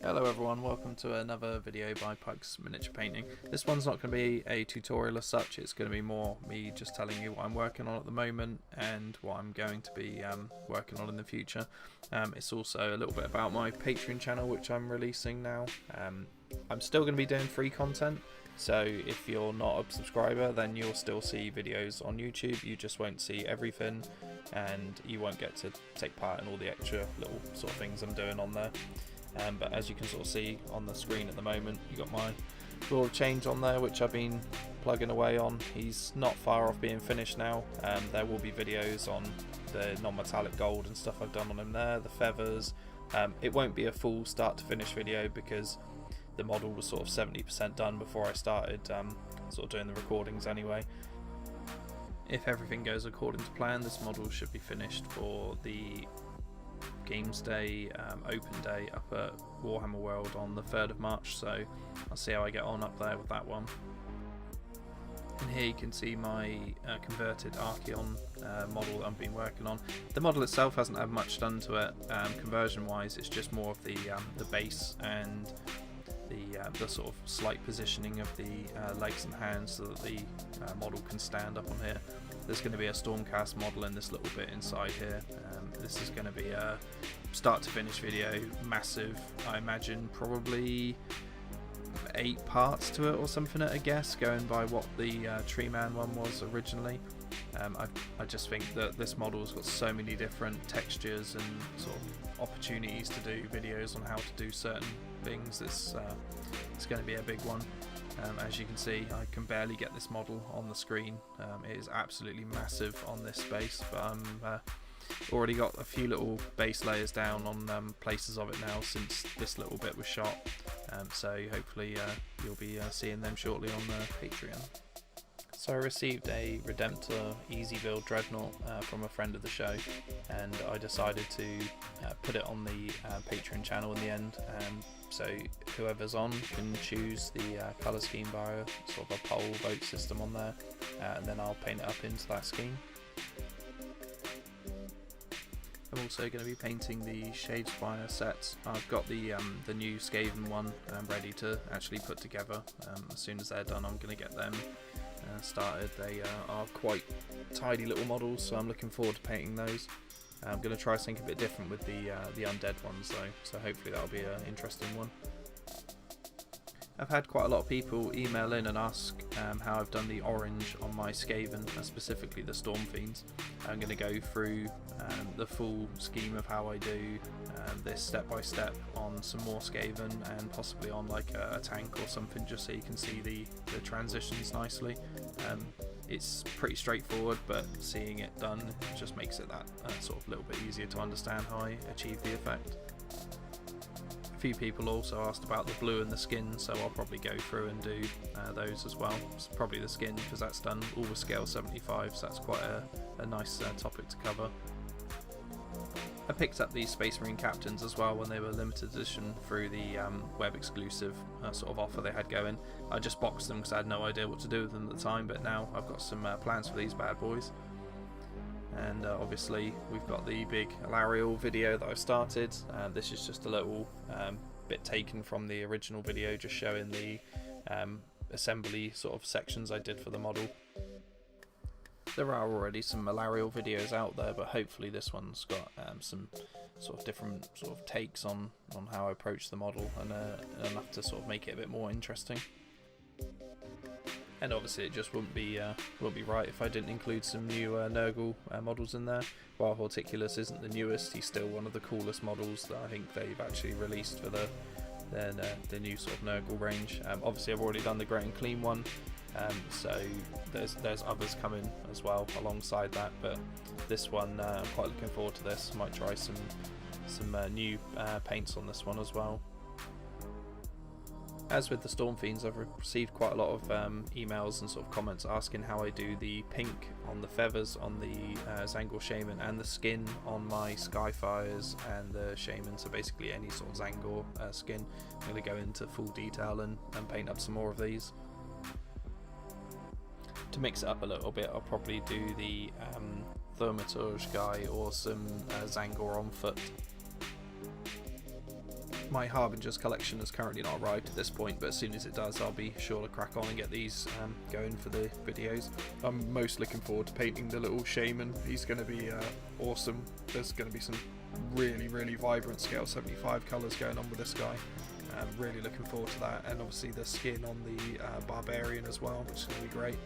Hello everyone, welcome to another video by Pikes Miniature Painting. This one's not going to be a tutorial as such, it's going to be more me just telling you what I'm working on at the moment and what I'm going to be working on in the future. It's also a little bit about my Patreon channel which I'm releasing now. I'm still going to be doing free content, so if you're not a subscriber then you'll still see videos on YouTube, you just won't see everything and you won't get to take part in all the extra little sort of things I'm doing on there. But as you can sort of see on the screen at the moment, you got my Law of Change on there which I've been plugging away on. He's not far off being finished now. There will be videos on the non-metallic gold and stuff I've done on him there, the feathers. It won't be a full start to finish video because the model was sort of 70% done before I started sort of doing the recordings anyway. If everything goes according to plan, this model should be finished for the Games Day open day up at Warhammer World on the 3rd of March, so I'll see how I get on up there with that one. And here you can see my converted Archeon model that I've been working on. The model itself hasn't had much done to it conversion wise, it's just more of the base and the sort of slight positioning of the legs and hands so that the model can stand up on here. There's going to be a Stormcast model in this little bit inside here. This is going to be a start to finish video, massive, I imagine probably 8 parts to it or something at a guess, going by what the Tree Man one was originally. I just think that this model's got so many different textures and sort of opportunities to do videos on how to do certain things. It's going to be a big one. As you can see, I can barely get this model on the screen. It is absolutely massive on this space, but I'm already got a few little base layers down on places of it now since this little bit was shot. So hopefully you'll be seeing them shortly on the Patreon. So I received a Redemptor Easy Build Dreadnought from a friend of the show, and I decided to put it on the Patreon channel in the end. So whoever's on can choose the colour scheme via sort of a poll vote system on there, and then I'll paint it up into that scheme. I'm also going to be painting the Shadespire sets. I've got the new Skaven one ready to actually put together. As soon as they're done I'm going to get them started. They are quite tidy little models, so I'm looking forward to painting those. I'm going to try something a bit different with the undead ones though, so hopefully that'll be an interesting one. I've had quite a lot of people email in and ask how I've done the orange on my Skaven, specifically the Storm Fiends. I'm going to go through the full scheme of how I do this step by step on some more Skaven and possibly on like a tank or something, just so you can see the transitions nicely. It's pretty straightforward, but seeing it done just makes it that sort of little bit easier to understand how I achieve the effect. A few people also asked about the blue and the skin, so I'll probably go through and do those as well. It's probably the skin because that's done all with scale 75, so that's quite a nice topic to cover. I picked up these Space Marine Captains as well when they were limited edition through the web exclusive sort of offer they had going. I just boxed them because I had no idea what to do with them at the time, but now I've got some plans for these bad boys. And obviously we've got the big Alariel video that I've started. This is just a little bit taken from the original video, just showing the assembly sort of sections I did for the model. There are already some Alariel videos out there, but hopefully this one's got some sort of different sort of takes on how I approach the model and enough to sort of make it a bit more interesting. And obviously it just wouldn't be right if I didn't include some new Nurgle models in there. While Horticulus isn't the newest, he's still one of the coolest models that I think they've actually released for the new sort of Nurgle range. Obviously I've already done the Grey and Clean one, so there's others coming as well alongside that, but this one I'm quite looking forward to this. Might try some new paints on this one as well. As with the Storm Fiends, I've received quite a lot of emails and sort of comments asking how I do the pink on the feathers on the Zangor Shaman and the skin on my Skyfires and the Shaman, so basically any sort of Zangor skin. I'm going to go into full detail and paint up some more of these. To mix it up a little bit, I'll probably do the Thaumaturge guy or some Zangor on foot. My Harbinger's collection has currently not arrived at this point, but as soon as it does, I'll be sure to crack on and get these going for the videos. I'm most looking forward to painting the little shaman. He's going to be awesome. There's going to be some really vibrant scale 75 colours going on with this guy. Really looking forward to that, and obviously the skin on the barbarian as well, which is going to be great.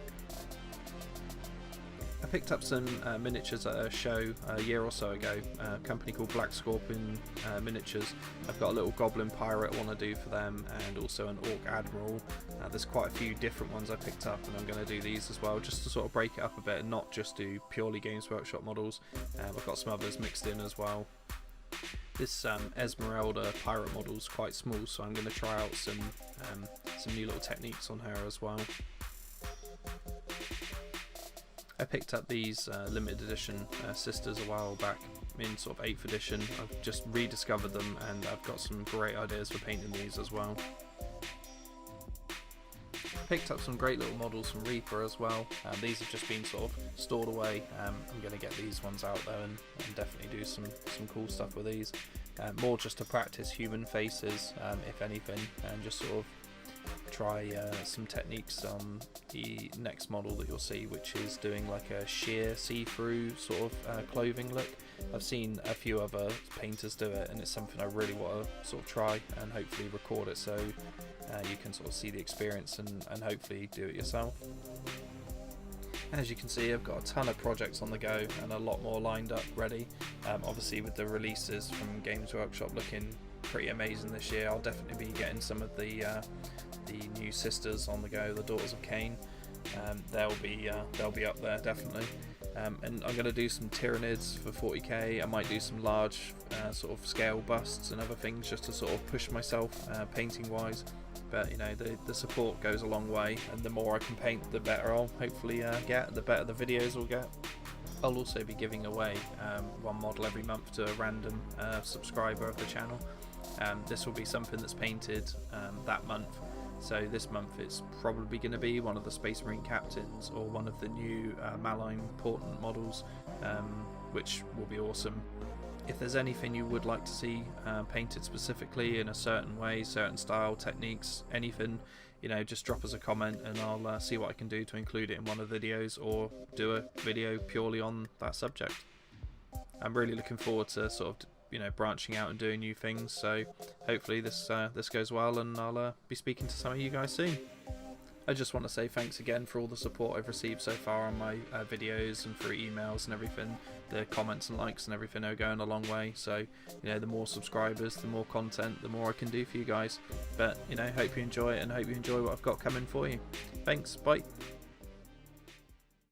I picked up some miniatures at a show a year or so ago, a company called Black Scorpion Miniatures. I've got a little goblin pirate I want to do for them, and also an orc admiral. There's quite a few different ones I picked up, and I'm going to do these as well, just to sort of break it up a bit and not just do purely Games Workshop models. I've got some others mixed in as well. This Esmeralda pirate model is quite small, so I'm going to try out some new little techniques on her as well. I picked up these limited edition sisters a while back in sort of 8th edition. I've just rediscovered them, and I've got some great ideas for painting these as well. Picked up some great little models from Reaper as well. These have just been sort of stored away. I'm going to get these ones out though, and definitely do some cool stuff with these. More just to practice human faces, if anything, and just sort of try some techniques on the next model that you'll see, which is doing like a sheer see-through sort of clothing look. I've seen a few other painters do it, and it's something I really want to sort of try and hopefully record it, so you can sort of see the experience and hopefully do it yourself. As you can see, I've got a ton of projects on the go and a lot more lined up ready. Obviously with the releases from Games Workshop looking pretty amazing this year, I'll definitely be getting some of the new sisters on the go, the Daughters of Cain. They'll be up there definitely. And I'm going to do some Tyranids for 40k. I might do some large sort of scale busts and other things just to sort of push myself painting wise. But you know, the support goes a long way, and the more I can paint, the better I'll hopefully get, the better the videos will get. I'll also be giving away one model every month to a random subscriber of the channel. This will be something that's painted that month. So this month it's probably going to be one of the Space Marine captains or one of the new Malign Portent models, which will be awesome. If there's anything you would like to see painted specifically in a certain way, certain style, techniques, anything, you know, just drop us a comment and I'll see what I can do to include it in one of the videos or do a video purely on that subject. I'm really looking forward to sort of, you know, branching out and doing new things, so hopefully this goes well, and I'll be speaking to some of you guys soon. I just want to say thanks again for all the support I've received so far on my videos and through emails and everything. The comments and likes and everything are going a long way, so you know, the more subscribers, the more content, the more I can do for you guys. But you know, hope you enjoy it and hope you enjoy what I've got coming for you. Thanks, bye.